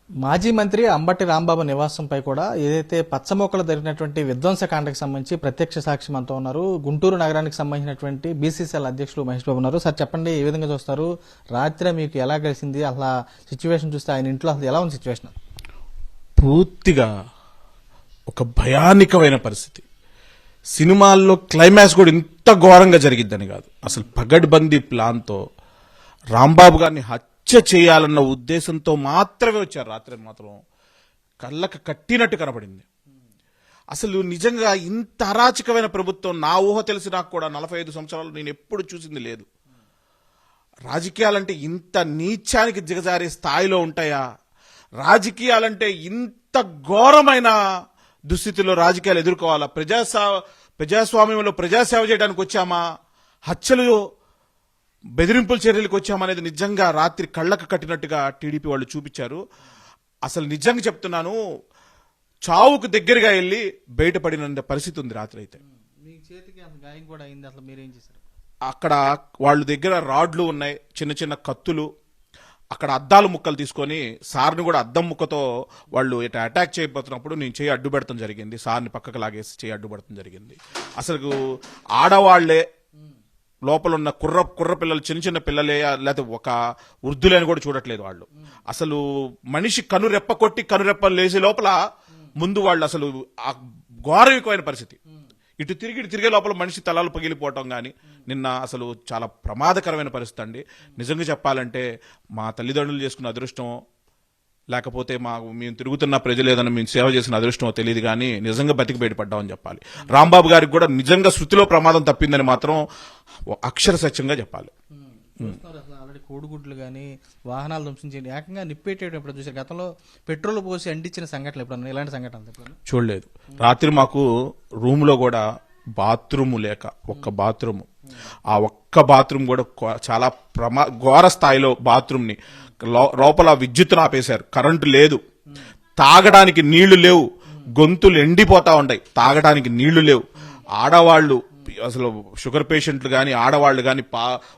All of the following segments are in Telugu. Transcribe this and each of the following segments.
మాజీ మంత్రి అంబటి రాంబాబు నివాసంపై కూడా ఏదైతే పచ్చమొక్కలు జరిగినటువంటి విధ్వంసకాండకు సంబంధించి ప్రత్యక్ష సాక్ష్యం అంతా ఉన్నారు. గుంటూరు నగరానికి సంబంధించినటువంటి బీసీసీఎల్ అధ్యక్షులు మహేష్ బాబు ఉన్నారు. సార్ చెప్పండి, ఏ విధంగా చూస్తారు? రాత్రి మీకు ఎలా కలిసింది? అసలు సిచ్యువేషన్ చూస్తే ఆయన ఇంట్లో అసలు ఎలా ఉంది సిచ్యువేషన్? పూర్తిగా ఒక భయానకమైన పరిస్థితి. సినిమాల్లో క్లైమాక్స్ కూడా ఇంత ఘోరంగా జరిగిద్దని కాదు. అసలు పగడ్బందీ ప్లాన్తో రాంబాబు గారిని హత్య చేయాలన్న ఉద్దేశంతో మాత్రమే వచ్చారు. రాత్రి మాత్రం కళ్ళకు కట్టినట్టు కనబడింది. అసలు నిజంగా ఇంత అరాచకమైన ప్రభుత్వం నా ఊహ తెలిసి నాకు కూడా 45 సంవత్సరాలు నేను ఎప్పుడు చూసింది లేదు. రాజకీయాలంటే ఇంత నీచానికి దిగజారే స్థాయిలో ఉంటాయా? రాజకీయాలంటే ఇంత ఘోరమైన దుస్థితిలో రాజకీయాలు ఎదుర్కోవాలా? ప్రజాస్వామ్యంలో ప్రజాసేవ చేయడానికి వచ్చామా? హత్యలు బెదిరింపుల చర్యలకు వచ్చామనేది నిజంగా రాత్రి కళ్ళకు కట్టినట్టుగా టీడీపీ వాళ్ళు చూపించారు. అసలు నిజంగా చెప్తున్నాను, చావుకు దగ్గరగా వెళ్ళి బయటపడిన పరిస్థితి ఉంది రాత్రి. అయితే మీ చేతికి గాయం కూడా అయింది. అసలు మీరేం చేశారు? అక్కడ వాళ్ళ దగ్గర రాడ్లు ఉన్నాయి, చిన్న చిన్న కత్తులు. అక్కడ అద్దాల ముక్కలు తీసుకొని సార్ని కూడా అద్దం ముక్కతో వాళ్ళు ఇట్లా అటాక్ చేయబోతున్నప్పుడు నేను చేయి అడ్డు పెడతాం జరిగింది. సార్ని పక్కకు లాగేసి చేయి అడ్డు పెడతాం జరిగింది. అసలు ఆడవాళ్లే లోపల ఉన్న కుర్ర పిల్లలు, చిన్న చిన్న పిల్లలే లేకపోతే ఒక వృద్ధులే అని కూడా చూడట్లేదు వాళ్ళు. అసలు మనిషి కనురెప్ప కొట్టి కనురెప్ప లేచే లోపల ముందు వాళ్ళు అసలు ఆ ఘోరవికమైన పరిస్థితి. ఇటు తిరిగే లోపల మనిషి తలాలు పగిలిపోవటం కానీ నిన్న అసలు చాలా ప్రమాదకరమైన పరిస్థితి అండి. నిజంగా చెప్పాలంటే మా తల్లిదండ్రులు చేసుకున్న అదృష్టం, లేకపోతే మేము తిరుగుతున్న ప్రజలు ఏదైనా మేము సేవ చేసిన అదృష్టమో తెలియదు కానీ నిజంగా బతికి బయటపడ్డామని చెప్పాలి. రాంబాబు గారికి కూడా నిజంగా శృతిలో ప్రమాదం తప్పిందని మాత్రం అక్షర సత్యంగా చెప్పాలి. ఆల్రెడీ కోడిగుడ్లు కానీ వాహనాలు ధ్వంసించండి, ఏకంగా నిప్పేటప్పుడు ఎప్పుడు చూసారు? గతంలో పెట్రోల్ పోసి అంటించిన సంఘటనలు ఎప్పుడన్నా, ఇలాంటి సంఘటనలు చూడలేదు. రాత్రి మాకు రూమ్ లో కూడా బాత్రూమ్ లేక ఒక్క బాత్రూమ్, ఆ ఒక్క బాత్రూమ్ కూడా చాలా ఘోర స్థాయిలో బాత్రూమ్ ని లోపల విద్యుత్తును ఆపేశారు. కరెంటు లేదు, తాగడానికి నీళ్లు లేవు, గొంతులు ఎండిపోతా ఉంటాయి, తాగడానికి నీళ్లు లేవు. ఆడవాళ్లు అసలు షుగర్ పేషెంట్లు గాని ఆడవాళ్లు గాని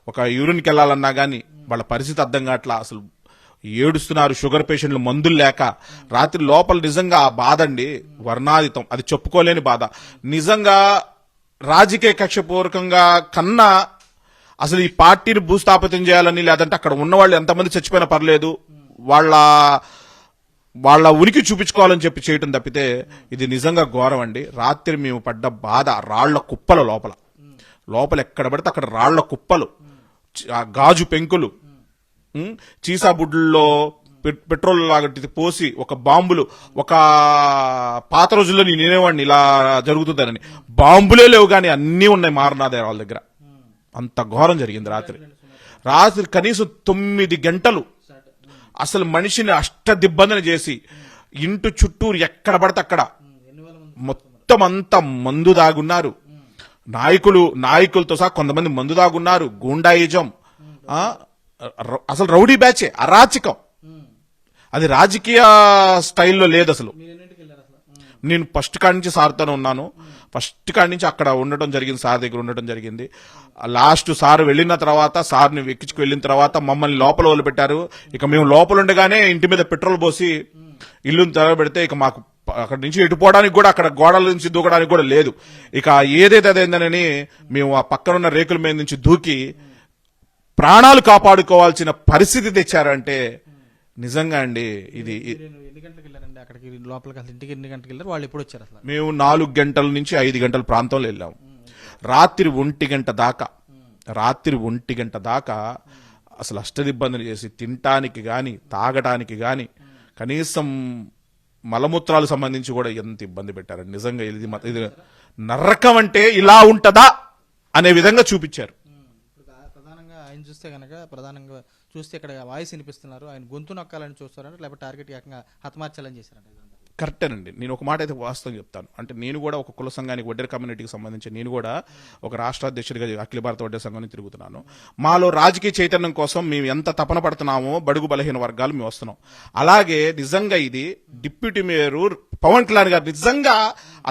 ఒక యూరిన్కి వెళ్లాలన్నా గాని వాళ్ళ పరిస్థితి అర్థం కావట్లా. అసలు ఏడుస్తున్నారు షుగర్ పేషెంట్లు, మందులు లేక. రాత్రి లోపల నిజంగా ఆ బాధ అండి వర్ణాతీతం, అది చెప్పుకోలేని బాధ. నిజంగా రాజకీయ కక్షపూర్వకంగా కన్నా అసలు ఈ పార్టీని భూస్థాపితం చేయాలని, లేదంటే అక్కడ ఉన్న వాళ్ళు ఎంతమంది చచ్చిపోయినా పర్లేదు, వాళ్ళ ఉనికి చూపించుకోవాలని చెప్పి చేయటం తప్పితే ఇది నిజంగా ఘోరం అండి. రాత్రి మేము పడ్డ బాధ, రాళ్ల కుప్పలు లోపల ఎక్కడ పడితే అక్కడ రాళ్ల కుప్పలు, గాజు పెంకులు, చీసా బుడ్లలో పెట్రోల్ లాగట్టి పోసి ఒక బాంబులు. ఒక పాత రోజుల్లో నేను వినేవాడిని ఇలా జరుగుతుందని, బాంబులే లేవు కానీ అన్నీ ఉన్నాయి మారనాథే వాళ్ళ దగ్గర. అంత ఘోరం జరిగింది రాత్రి కనీసం 9 గంటలు అసలు మనిషిని అష్టదిబ్బందన చేసి ఇంటి చుట్టూరు ఎక్కడ పడితే అక్కడ మొత్తం అంతా మందు దాగున్నారు. నాయకులతో సహా కొంతమంది మందు దాగున్నారు. గూండాయిజం, అసలు రౌడీ బ్యాచే, అరాచకం. అది రాజకీయ స్టైల్లో లేదు అసలు. నేను ఫస్ట్ కాడి నుంచి సార్తోనే ఉన్నాను. ఫస్ట్ కాడి నుంచి అక్కడ ఉండటం జరిగింది, సార్ దగ్గర ఉండటం జరిగింది. లాస్ట్ సార్ వెళ్లిన తర్వాత, సార్ని ఎక్కించుకు వెళ్లిన తర్వాత మమ్మల్ని లోపల వదిలిపెట్టారు. ఇక మేము లోపల ఉండగానే ఇంటి మీద పెట్రోల్ పోసి ఇల్లుని తెరబెడితే ఇక మాకు అక్కడ నుంచి ఎటుపోవడానికి కూడా, అక్కడ గోడల నుంచి దూకడానికి కూడా లేదు. ఇక ఏదైతే అదేందని మేము ఆ పక్కనున్న రేకుల మీద నుంచి దూకి ప్రాణాలు కాపాడుకోవాల్సిన పరిస్థితి తెచ్చారంటే నిజంగా అండి ఇది. ఎన్ని గంటలకు వెళ్ళారండి అక్కడికి? లోపలికి అసలు ఇంటికి ఎన్ని గంటలకు వెళ్ళారు? వాళ్ళు ఎప్పుడు వచ్చారు? అసలు మేము 4 గంటల నుంచి 5 గంటల ప్రాంతంలో వెళ్ళాము. రాత్రి 1 గంట దాకా అసలు అష్టదిబ్బందులు చేసి తినటానికి గాని తాగటానికి గాని, కనీసం మలమూత్రాలు సంబంధించి కూడా ఎంత ఇబ్బంది పెట్టారండి. నిజంగా ఇది నరకం అంటే ఇలా ఉంటదా అనే విధంగా చూపించారు. ప్రధానంగా ఆయన చూస్తే కనుక చూస్తే ఇక్కడ వాయిస్ వినిపిస్తున్నారు, ఆయన గొంతు నొక్కాలని చూస్తారంటే, లేకపోతే టార్గెట్ ఏకంగా హతమార్చాలని చేశారంట. కరెక్టేనండి. నేను ఒక మాట అయితే వాస్తవం చెప్తాను. అంటే నేను కూడా ఒక కుల సంఘానికి, వడ్డెర కమ్యూనిటీకి సంబంధించి నేను కూడా ఒక రాష్ట్ర అధ్యక్షుడిగా అఖిల భారత వడ్డెర సంఘాన్ని తిరుగుతున్నాను. మాలో రాజకీయ చైతన్యం కోసం మేము ఎంత తపన పడుతున్నామో బడుగు బలహీన వర్గాలు మేము వస్తున్నాం. అలాగే నిజంగా ఇది డిప్యూటీ మేయర్ పవన్ కళ్యాణ్ గారు నిజంగా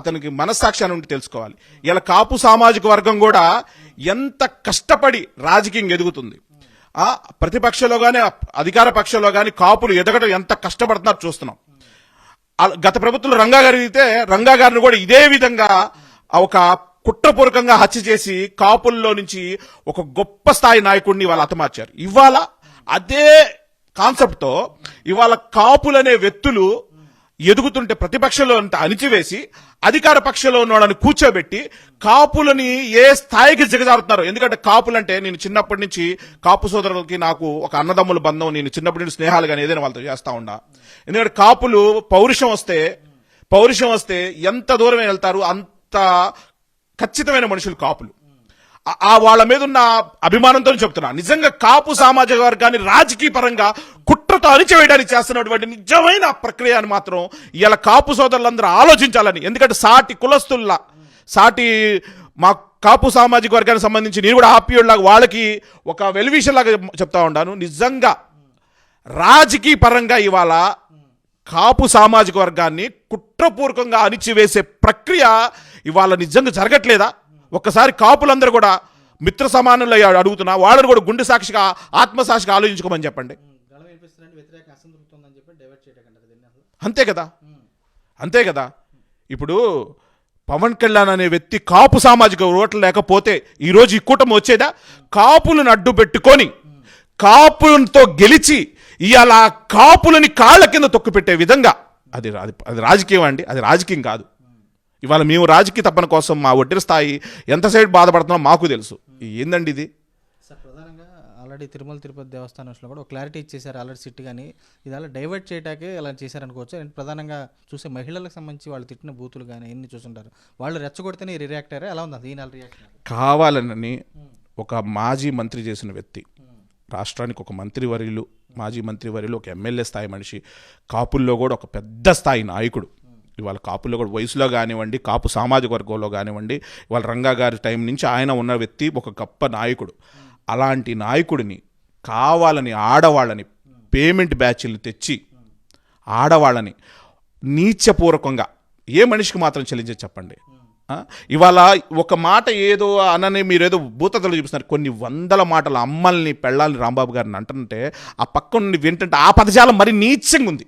అతనికి మనస్సాక్షి ఉండి తెలుసుకోవాలి. ఇలా కాపు సామాజిక వర్గం కూడా ఎంత కష్టపడి రాజకీయం ఎదుగుతుంది. ప్రతిపక్షంలో గానీ అధికార పక్షంలో గానీ కాపులు ఎదగడం ఎంత కష్టపడుతున్నారో చూస్తున్నాం. గత ప్రభుత్వంలో రంగా గారు అయితే రంగా గారిని కూడా ఇదే విధంగా ఒక కుట్రపూర్వకంగా హత్య చేసి కాపుల్లో నుంచి ఒక గొప్ప స్థాయి నాయకుడిని వాళ్ళు హతమార్చారు. ఇవాళ అదే కాన్సెప్ట్ తో ఇవాళ కాపులనే వ్యక్తులు ఎదుగుతుంటే ప్రతిపక్షంలో అంత అణిచివేసి అధికార పక్షంలో ఉన్న వాళ్ళని కూర్చోబెట్టి కాపులని ఏ స్థాయికి దిగజారుతున్నారు. ఎందుకంటే కాపులంటే నేను చిన్నప్పటి నుంచి కాపు సోదరులకి నాకు ఒక అన్నదమ్ముల బంధం, నేను చిన్నప్పటి నుంచి స్నేహాలు కానీ ఏదైనా వాళ్ళతో చేస్తా ఉన్నా. ఎందుకంటే కాపులు పౌరుషం వస్తే ఎంత దూరం వెళ్తారు, అంత ఖచ్చితమైన మనుషులు కాపులు. వాళ్ళ మీద ఉన్న అభిమానంతో చెప్తున్నా, నిజంగా కాపు సామాజిక వర్గాన్ని రాజకీయ పరంగా కుట్రతో అణిచివేయడానికి చేస్తున్నటువంటి నిజమైన ప్రక్రియ అని మాత్రం ఇలా కాపు సోదరులందరూ ఆలోచించాలని. ఎందుకంటే సాటి మా కాపు సామాజిక వర్గానికి సంబంధించి నేను కూడా ఆప్యుడిలాగా వాళ్ళకి ఒక వెలివిషన్ లాగా చెప్తా ఉన్నాను. నిజంగా రాజకీయ పరంగా ఇవాళ కాపు సామాజిక వర్గాన్ని కుట్రపూర్వకంగా అణిచివేసే ప్రక్రియ ఇవాళ నిజంగా జరగట్లేదా? ఒక్కసారి కాపులందరూ కూడా మిత్ర సమానులు అడుగుతున్నా, వాళ్ళని కూడా గుండె సాక్షిగా ఆత్మసాక్షిగా ఆలోచించుకోమని చెప్పండి. అంతే కదా. ఇప్పుడు పవన్ కళ్యాణ్ అనే వ్యక్తి కాపు సామాజిక ఓట్లు లేకపోతే ఈరోజు ఈ కూటమి వచ్చేదా? కాపులను అడ్డు పెట్టుకొని కాపులతో గెలిచి ఇవాళ కాపులని కాళ్ళ కింద తొక్కిపెట్టే విధంగా అది రాజకీయం అండి, అది రాజకీయం కాదు. ఇవాళ మేము రాజకీయ తప్పన కోసం మా ఒడ్డెర స్థాయి ఎంతసేపు బాధపడుతున్నామో మాకు తెలుసు. ఏందండి ఇది? సార్, ప్రధానంగా ఆల్రెడీ తిరుమల తిరుపతి దేవస్థానంలో కూడా ఒక క్లారిటీ ఇచ్చేసారు ఆల్రెడీ సిట్, కానీ ఇది అలా డైవర్ట్ చేయటాకే ఇలా చేశారనుకోవచ్చు. అండ్ ప్రధానంగా చూసే మహిళలకు సంబంధించి వాళ్ళు తిట్టిన బూతులు కానీ ఎన్ని చూసుంటారు, వాళ్ళు రెచ్చగొడితేనే రియాక్ట్ అయ్యారు. ఎలా ఉంది ఈ నెల రియాక్ట్? కావాలని ఒక మాజీ మంత్రి చేసిన వ్యక్తి, రాష్ట్రానికి ఒక మంత్రివర్యులు, మాజీ మంత్రివర్యులు, ఒక ఎమ్మెల్యే స్థాయి మనిషి, కాపుల్లో కూడా ఒక పెద్ద స్థాయి నాయకుడు. ఇవాళ కాపుల్లో కూడా వయసులో కానివ్వండి, కాపు సామాజిక వర్గంలో కానివ్వండి, ఇవాళ రంగా గారి టైం నుంచి ఆయన ఉన్న వ్యక్తి ఒక గొప్ప నాయకుడు. అలాంటి నాయకుడిని కావాలని ఆడవాళ్ళని పేమెంట్ బ్యాచ్లు తెచ్చి ఆడవాళ్ళని నీచపూర్వకంగా ఏ మనిషికి మాత్రం చెల్లించే చెప్పండి. ఇవాళ ఒక మాట ఏదో అనని మీరేదో భూతతలు చూపిస్తున్నారు, కొన్ని వందల మాటలు అమ్మల్ని పెళ్ళాలని రాంబాబు గారిని అంటుంటే ఆ పక్క నుండి వింటుంటే ఆ పదజాలం మరి నీచంగా ఉంది.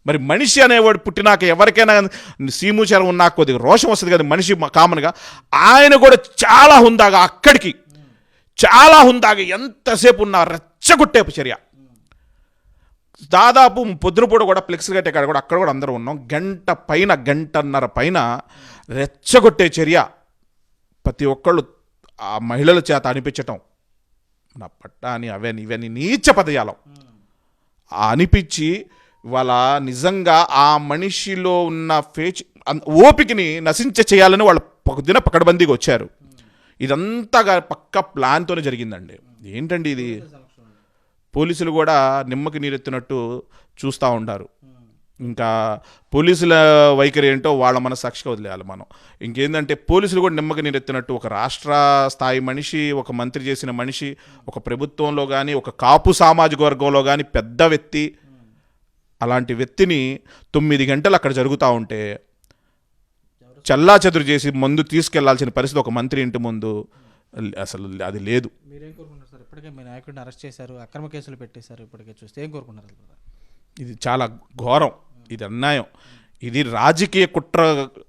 మరి మనిషి అనేవాడు పుట్టినాక ఎవరికైనా సీముచరం ఉన్నా కొద్దిగా రోషం వస్తుంది కదా మనిషి కామన్గా. ఆయన కూడా చాలా హుందాగా ఎంతసేపు ఉన్న రెచ్చగొట్టే చర్య. దాదాపు పొద్దునపూట కూడా ఫ్లెక్స్ కట్టే కాడ కూడా అక్కడ కూడా అందరూ ఉన్నాం. గంటన్నర పైన రెచ్చగొట్టే చర్య ప్రతి ఒక్కళ్ళు ఆ మహిళల చేత అనిపించటం, నా పట్టాని అవని ఇవన్నీ నీచ పదజాలం అనిపించి వాళ్ళ నిజంగా ఆ మనిషిలో ఉన్న ఓపికని నశించ చేయాలని వాళ్ళు పొద్దున పకడ్బందీగా వచ్చారు. ఇదంతా పక్క ప్లాన్తోనే జరిగిందండి. ఏంటండి ఇది? పోలీసులు కూడా నిమ్మకి నీరెత్తినట్టు చూస్తూ ఉంటారు. ఇంకా పోలీసుల వైఖరి ఏంటో వాళ్ళ మనస్సాక్షిగా వదిలేయాలి మనం. ఇంకేందంటే పోలీసులు కూడా నిమ్మకి నీరెత్తినట్టు ఒక రాష్ట్ర స్థాయి మనిషి, ఒక మంత్రి చేసిన మనిషి, ఒక ప్రభుత్వంలో కానీ ఒక కాపు సామాజిక వర్గంలో కానీ పెద్ద వ్యక్తి, అలాంటి వ్యక్తిని 9 గంటలు అక్కడ జరుగుతూ ఉంటే చల్లా చెదురు చేసి ముందు తీసుకెళ్లాల్సిన పరిస్థితి ఒక మంత్రి ఇంటి ముందు అసలు అది లేదు. మీరేం కోరుకుంటారు సార్? ఇప్పటికే మీ నాయకుడిని అరెస్ట్ చేశారు, అక్రమ కేసులు పెట్టేశారు, ఇప్పటికే చూస్తే ఏం కోరుకుంటారు? ఇది చాలా ఘోరం, ఇది అన్యాయం. ఇది రాజకీయ కుట్ర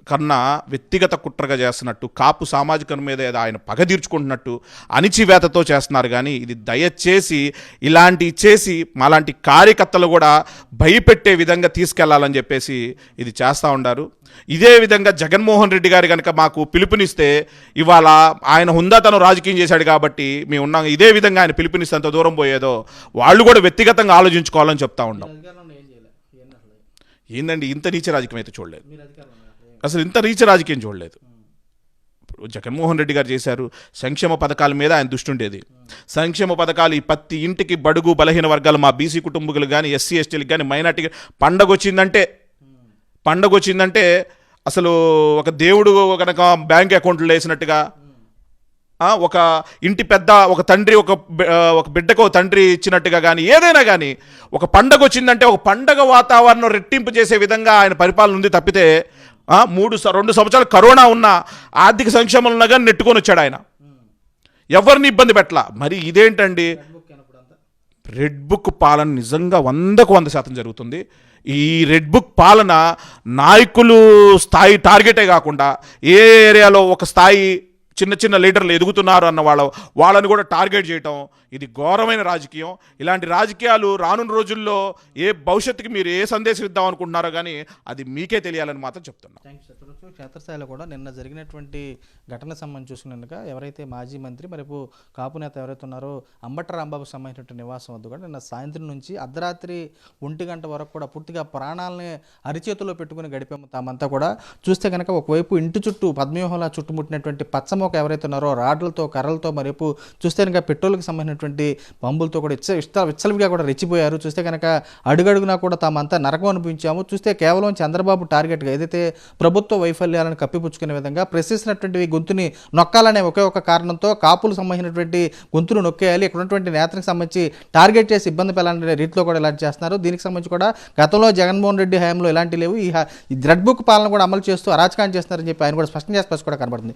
కన్నా వ్యక్తిగత కుట్రగా చేస్తున్నట్టు, కాపు సామాజికం మీద ఆయన పగ తీర్చుకుంటున్నట్టు అణిచివేతతో చేస్తున్నారు. కానీ ఇది దయచేసి ఇలాంటి చేసి మాలాంటి కార్యకర్తలు కూడా భయపెట్టే విధంగా తీసుకెళ్లాలని చెప్పేసి ఇది చేస్తూ ఉన్నారు. ఇదే విధంగా జగన్మోహన్ రెడ్డి గారు కనుక మాకు పిలుపునిస్తే, ఇవాళ ఆయన హుందాతనం రాజకీయం చేశాడు కాబట్టి మేము ఉన్నాం, ఇదే విధంగా ఆయన పిలుపునిస్తే ఎంత దూరం పోయేదో వాళ్ళు కూడా వ్యక్తిగతంగా ఆలోచించుకోవాలని చెప్తా ఉన్నాం. ఏందండి ఇంత నీచ రాజకీయం అయితే చూడలేదు, అసలు ఇంత నీచ రాజకీయం చూడలేదు. ఇప్పుడు జగన్మోహన్ రెడ్డి గారు చేశారు, సంక్షేమ పథకాల మీద ఆయన దృష్టి ఉండేది. సంక్షేమ పథకాలు ఈ ప్రతి ఇంటికి బడుగు బలహీన వర్గాలు, మా బీసీ కుటుంబీకులు కానీ, ఎస్సీ ఎస్టీలకు కానీ, మైనార్టీకి పండగ వచ్చిందంటే అసలు ఒక దేవుడు కనుక బ్యాంక్ అకౌంట్లో వేసినట్టుగా, ఒక ఇంటి పెద్ద ఒక తండ్రి ఒక బిడ్డకు ఒక తండ్రి ఇచ్చినట్టుగా, కానీ ఏదైనా కానీ ఒక పండగ వచ్చిందంటే ఒక పండగ వాతావరణం రెట్టింపు చేసే విధంగా ఆయన పరిపాలన ఉంది తప్పితే 2 సంవత్సరాలు కరోనా ఉన్న ఆర్థిక సంక్షేమంలో కానీ నెట్టుకొని వచ్చాడు ఆయన, ఎవరిని ఇబ్బంది పెట్టలా. మరి ఇదేంటండి? రెడ్ బుక్ పాలన నిజంగా 100% జరుగుతుంది. ఈ రెడ్ బుక్ పాలన నాయకులు స్థాయి టార్గెటే కాకుండా ఏ ఏరియాలో ఒక స్థాయి చిన్న చిన్న లీడర్లు ఎదుగుతున్నారు అన్న వాళ్ళని కూడా టార్గెట్ చేయటం, ఇది ఘోరమైన రాజకీయం. ఇలాంటి రాజకీయాలు రానున్న రోజుల్లో భవిష్యత్తుకి మీరు ఏ సందేశం ఇద్దాం అనుకుంటున్నారో కానీ అది మీకే తెలియాలని మాత్రం చెప్తున్నా. చూడొచ్చు క్షేత్రస్థాయిలో కూడా నిన్న జరిగినటువంటి ఘటన సంబంధించి చూసుకున్నాక ఎవరైతే మాజీ మంత్రి మరియు కాపు నేత ఎవరైతే ఉన్నారో అంబటి రాంబాబు సంబంధించిన నివాసం వద్ద కూడా నిన్న సాయంత్రం నుంచి అర్ధరాత్రి 1 గంట వరకు కూడా పూర్తిగా ప్రాణాలని అరిచేతుల్లో పెట్టుకుని గడిపాము తామంతా కూడా. చూస్తే కనుక ఒకవైపు ఇంటి చుట్టూ పద్మవ్యూహంలా చుట్టుముట్టినటువంటి పచ్చమొక ఎవరైతే ఉన్నారో రాడ్లతో కర్రలతో మరేపు చూస్తే కనుక పెట్రోల్కి సంబంధించినటువంటి బంబులతో కూడా విచ్చలవిగా కూడా రెచ్చిపోయారు. చూస్తే కనుక అడుగడుగునా కూడా తామంతా నరకం అనిపించాము. చూస్తే కేవలం చంద్రబాబు టార్గెట్గా ఏదైతే ప్రభుత్వ వైఫల్యాలను కప్పిపుచ్చుకునే విధంగా ప్రశ్నిస్తున్నటువంటి గొంతుని నొక్కాలనే ఒకే ఒక కారణంతో కాపులు సంబంధించినటువంటి గొంతును నొక్కేయాలి, ఇక్కడ ఉన్నటువంటి నేతలకు సంబంధించి టార్గెట్ చేసి ఇబ్బంది పెళ్ళాలనే రీతిలో కూడా ఇలాంటి చేస్తున్నారు. దీనికి సంబంధించి కూడా గతంలో జగన్మోహన్ రెడ్డి హయాంలో ఇలాంటి లేవు. ఈ రెడ్ బుక్ పాలన కూడా అమలు చేస్తూ అరాచకాన్ని చేస్తున్నారని చెప్పి ఆయన కూడా స్పష్టం చేసి కూడా కనబడుతుంది.